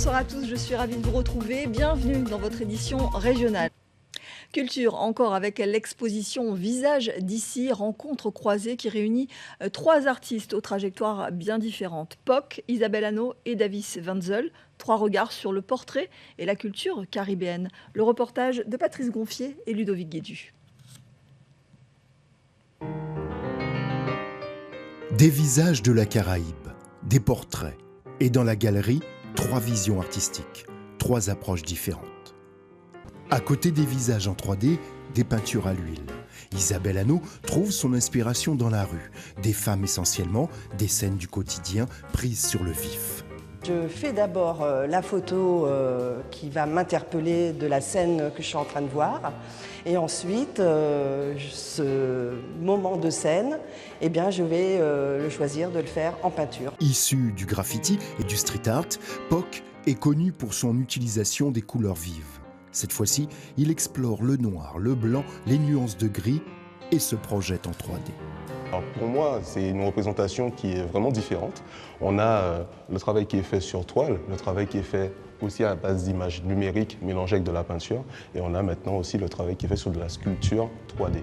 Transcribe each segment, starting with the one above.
bonsoir à tous, je suis ravie de vous retrouver. Bienvenue dans votre édition régionale. Culture, encore avec l'exposition Visage d'ici, rencontre croisée qui réunit trois artistes aux trajectoires bien différentes. Poc, Isabelle Hanot et Davis Wenzel. Trois regards sur le portrait et la culture caribéenne. Le reportage de Patrice Gonfier et Ludovic Guédu. Des visages de la Caraïbe, des portraits, et dans la galerie, trois visions artistiques, trois approches différentes. À côté des visages en 3D, des peintures à l'huile. Isabelle Hanot trouve son inspiration dans la rue, des femmes essentiellement, des scènes du quotidien prises sur le vif. Je fais d'abord la photo qui va m'interpeller de la scène que je suis en train de voir. Et ensuite, ce moment de scène, eh bien, je vais le choisir de le faire en peinture. Issu du graffiti et du street art, Poc est connu pour son utilisation des couleurs vives. Cette fois-ci, il explore le noir, le blanc, les nuances de gris et se projette en 3D. Alors pour moi, c'est une représentation qui est vraiment différente. On a le travail qui est fait sur toile, le travail qui est fait aussi à base d'images numériques mélangées avec de la peinture, et on a maintenant aussi le travail qui est fait sur de la sculpture 3D.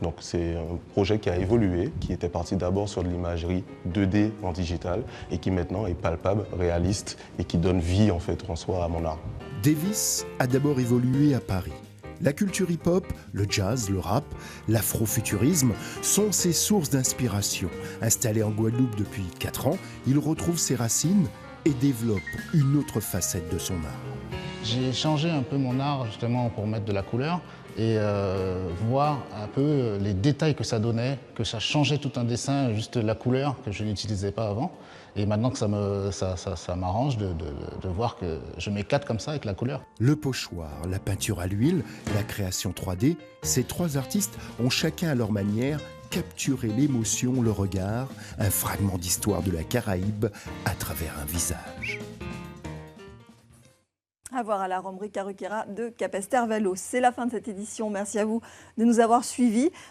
Donc c'est un projet qui a évolué, qui était parti d'abord sur de l'imagerie 2D en digital et qui maintenant est palpable, réaliste et qui donne vie en fait en soi à mon art. Davis a d'abord évolué à Paris. La culture hip-hop, le jazz, le rap, l'afrofuturisme sont ses sources d'inspiration. Installé en Guadeloupe depuis 4 ans, il retrouve ses racines et développe une autre facette de son art. J'ai changé un peu mon art justement pour mettre de la couleur et voir un peu les détails que ça donnait, que ça changeait tout un dessin, juste la couleur que je n'utilisais pas avant. Et maintenant que ça m'arrange de voir que je m'éclate comme ça avec la couleur. Le pochoir, la peinture à l'huile, la création 3D, ces trois artistes ont chacun à leur manière capturé l'émotion, le regard, un fragment d'histoire de la Caraïbe à travers un visage. À voir à la Romerie Caruquera de Capesterre-Vallos. C'est la fin de cette édition. Merci à vous de nous avoir suivis.